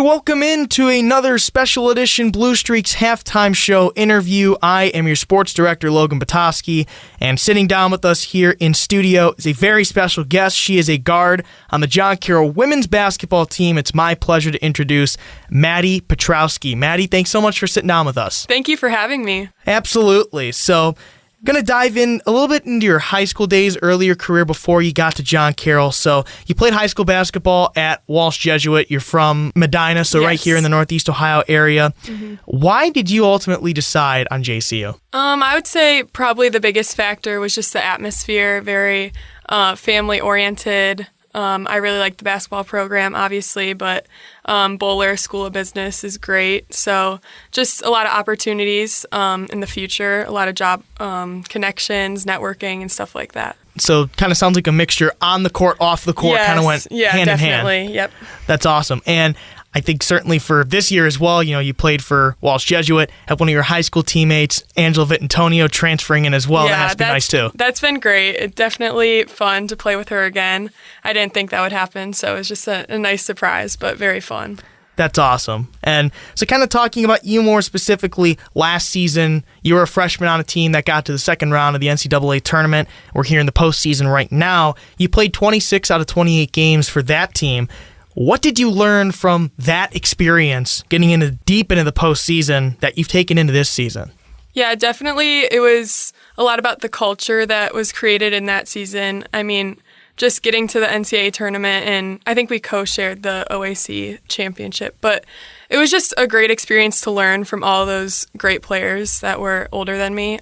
And welcome into another special edition Blue Streaks halftime show interview. I am your sports director, Logan Pietrowski, and sitting down with us here in studio is a very special guest. She is a guard on the John Carroll women's basketball team. It's my pleasure to introduce Maddie Pietrowski. Maddie, thanks so much for sitting down with us. Thank you for having me. Absolutely. So, going to dive in a little bit into your high school days, earlier career before you got to John Carroll. So you played high school basketball at Walsh Jesuit. You're from Medina, so Yes. right here in the Northeast Ohio area. Mm-hmm. Why did you ultimately decide on JCU? I would say probably the biggest factor was just the atmosphere, very family-oriented. I really liked the basketball program, obviously, but Bowler School of Business is great. So just a lot of opportunities in the future, a lot of job connections, networking, and stuff like that. So kind of sounds like a mixture on the court, off the court, kind of went hand in hand. Definitely. Yep. That's awesome. And I think certainly for this year as well, you played for Walsh Jesuit, have one of your high school teammates, Angela Vittantonio, transferring in as well. Yeah, that has to be nice too. That's been great. It's definitely fun to play with her again. I didn't think that would happen, so it was just a nice surprise, but very fun. That's awesome. And so kind of talking about you more specifically, last season, you were a freshman on a team that got to the second round of the NCAA tournament. We're here in the postseason right now. You played 26 out of 28 games for that team. What did you learn from that experience getting deep into the postseason that you've taken into this season? Yeah, definitely. It was a lot about the culture that was created in that season. I mean, just getting to the NCAA tournament, and I think we co-shared the OAC championship, but it was just a great experience to learn from all those great players that were older than me.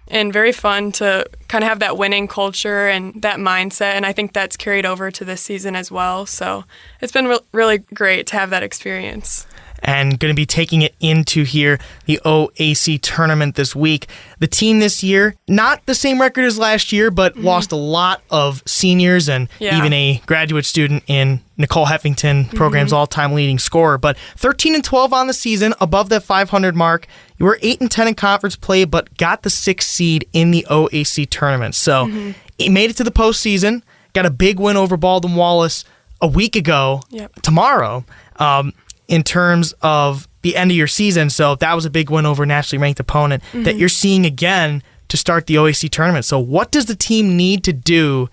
And very fun to kind of have that winning culture and that mindset. And I think that's carried over to this season as well. So it's been really great to have that experience. And going to be taking it into here, the OAC tournament this week. The team this year, not the same record as last year, but lost a lot of seniors and even a graduate student in Nicole Heffington, program's all-time leading scorer. But 13-12 on the season, above that 500 mark. You were 8-10 in conference play, but got the 6th seed in the OAC tournament. So it made it to the postseason, got a big win over Baldwin Wallace a week ago, tomorrow. In terms of the end of your season. So that was a big win over a nationally ranked opponent that you're seeing again to start the OAC tournament. So what does the team need to do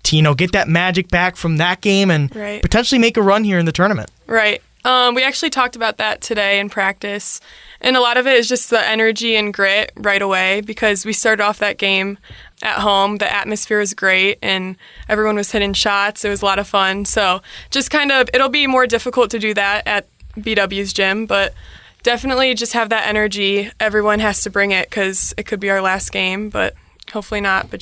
to, get that magic back from that game and potentially make a run here in the tournament? Right. We actually talked about that today in practice. And a lot of it is just the energy and grit right away because we started off that game at home. The atmosphere was great and everyone was hitting shots. It was a lot of fun. So just it'll be more difficult to do that at BW's gym, but definitely just have that energy. Everyone has to bring it because it could be our last game, but hopefully not.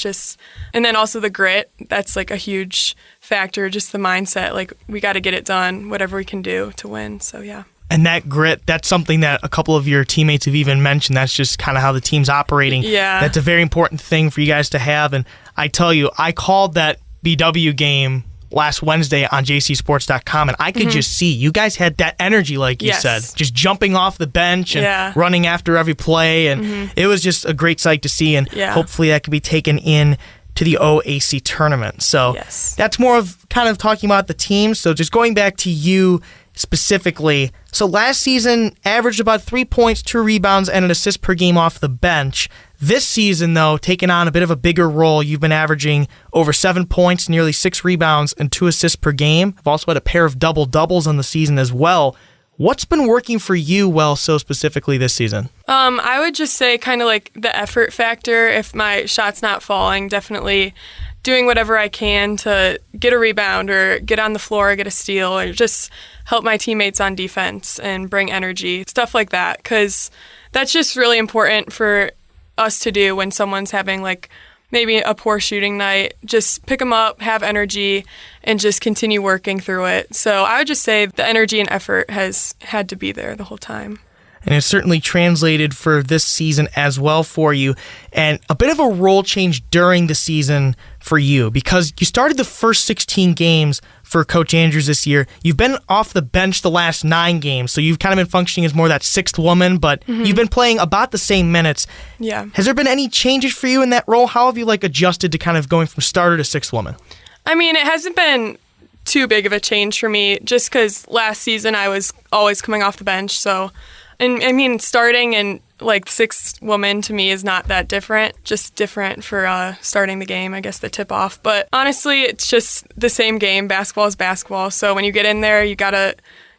And then also the grit, that's like a huge factor, just the mindset. We got to get it done, whatever we can do to win. So, yeah. And that grit, that's something that a couple of your teammates have even mentioned. That's just kind of how the team's operating. Yeah. That's a very important thing for you guys to have. And I tell you, I called that BW game last Wednesday on jcsports.com, and I could just see you guys had that energy, like you said, just jumping off the bench and running after every play. And it was just a great sight to see. And hopefully that could be taken in to the OAC tournament. So that's more of kind of talking about the team. So just going back to you specifically. So last season, averaged about 3 points, 2 rebounds, and an assist per game off the bench. This season, though, taking on a bit of a bigger role. You've been averaging over 7 points, nearly 6 rebounds, and 2 assists per game. You've also had a pair of double-doubles on the season as well. What's been working for you so specifically this season? I would just say kind of like the effort factor. If my shot's not falling, definitely doing whatever I can to get a rebound or get on the floor, get a steal, or just help my teammates on defense and bring energy, stuff like that, because that's just really important for us to do when someone's having maybe a poor shooting night. Just pick them up, have energy, and just continue working through it. So I would just say the energy and effort has had to be there the whole time. And it's certainly translated for this season as well for you. And a bit of a role change during the season for you because you started the first 16 games for Coach Andrews this year. You've been off the bench the last 9 games, so you've kind of been functioning as more that 6th woman, but you've been playing about the same minutes. Yeah. Has there been any changes for you in that role? How have you adjusted to kind of going from starter to 6th woman? I mean, it hasn't been too big of a change for me just because last season I was always coming off the bench. So, and I mean, starting in like sixth woman to me is not that different, just different for starting the game, I guess, the tip off. But honestly, it's just the same game. Basketball is basketball. So when you get in there, you got to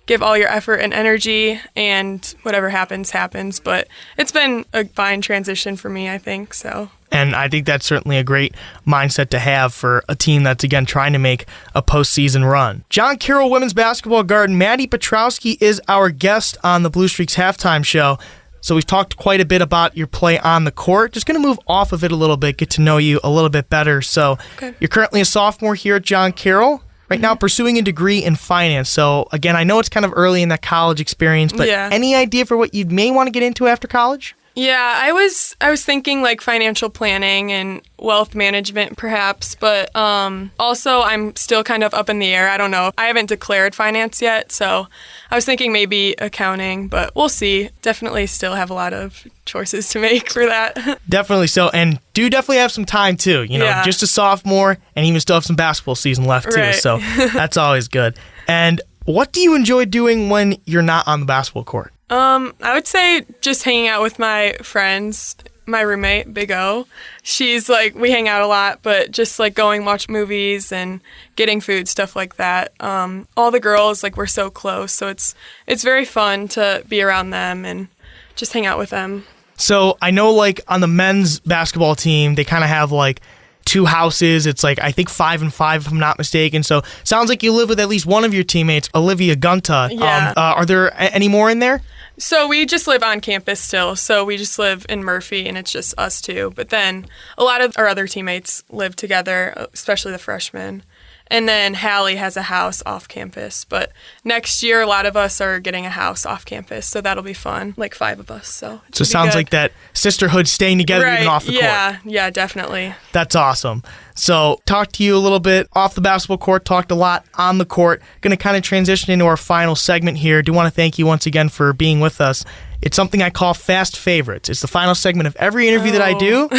give all your effort and energy, and whatever happens, happens. But it's been a fine transition for me, I think, so. And I think that's certainly a great mindset to have for a team that's, again, trying to make a postseason run. John Carroll women's basketball guard Maddie Pietrowski is our guest on the Blue Streaks halftime show. So we've talked quite a bit about your play on the court. Just going to move off of it a little bit, get to know you a little bit better. So You're currently a sophomore here at John Carroll, right now pursuing a degree in finance. So again, I know it's kind of early in that college experience, but any idea for what you may want to get into after college? Yeah, I was thinking like financial planning and wealth management perhaps, but also I'm still kind of up in the air. I don't know. I haven't declared finance yet, so I was thinking maybe accounting, but we'll see. Definitely still have a lot of choices to make for that. Definitely so, and do definitely have some time too. You know, just a sophomore, and even still have some basketball season left too, so that's always good. And what do you enjoy doing when you're not on the basketball court? I would say just hanging out with my friends. My roommate, Big O, she's like, we hang out a lot, but just like going watch movies and getting food, stuff like that. All the girls, like, we're so close, so it's very fun to be around them and just hang out with them. So I know, like, on the men's basketball team, they kind of have like 2 houses. It's like, I think 5 and 5 if I'm not mistaken. So sounds like you live with at least one of your teammates, Olivia Gunta. Yeah. Are there any more in there? So we just live on campus still. So we just live in Murphy, and it's just us two. But then a lot of our other teammates live together, especially the freshmen. And then Hallie has a house off campus. But next year, a lot of us are getting a house off campus, so that'll be fun. Like 5 of us. So it sounds like that sisterhood staying together even off the court. Yeah, definitely. That's awesome. So talked to you a little bit off the basketball court, talked a lot on the court. Going to kind of transition into our final segment here. Do want to thank you once again for being with us. It's something I call Fast Favorites. It's the final segment of every interview that I do.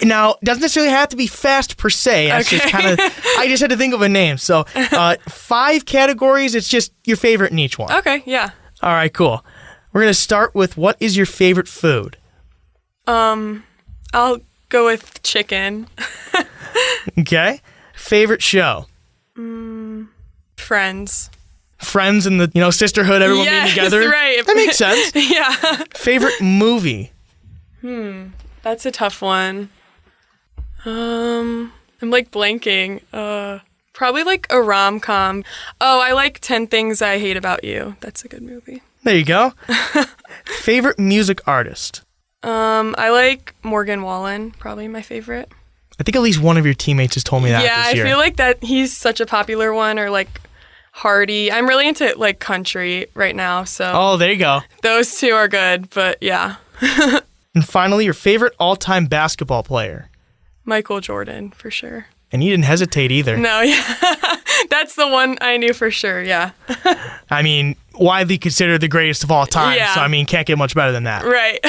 Now, it doesn't necessarily have to be fast per se. That's just I just had to think of a name. So 5 categories. It's just your favorite in each one. Okay, yeah. All right, cool. We're going to start with, what is your favorite food? I'll go with chicken. Okay. Favorite show? Friends. Friends and the sisterhood, everyone being together. Right. That makes sense. Yeah. Favorite movie? That's a tough one. I'm like blanking. Probably like a rom-com. Oh, I like 10 Things I Hate About You. That's a good movie. There you go. Favorite music artist? I like Morgan Wallen, probably my favorite. I think at least one of your teammates has told me that this year. I feel like that he's such a popular one, or like Hardy. I'm really into like country right now, so. Oh, there you go. Those 2 are good, but yeah. And finally, your favorite all-time basketball player? Michael Jordan, for sure. And you didn't hesitate either. No, yeah. That's the one I knew for sure, yeah. I mean, widely considered the greatest of all time. Yeah. So, I mean, can't get much better than that. Right.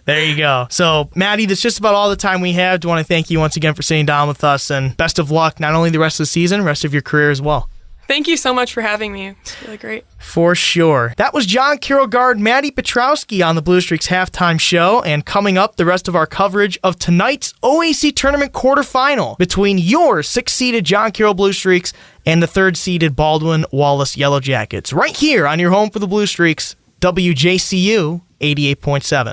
There you go. So, Maddie, that's just about all the time we have. Do want to thank you once again for sitting down with us, and best of luck, not only the rest of the season, rest of your career as well. Thank you so much for having me. It's really great. For sure. That was John Carroll guard Maddie Pietrowski on the Blue Streaks halftime show. And coming up, the rest of our coverage of tonight's OAC tournament quarterfinal between your 6th-seeded John Carroll Blue Streaks and the 3rd-seeded Baldwin Wallace Yellow Jackets. Right here on your home for the Blue Streaks, WJCU 88.7.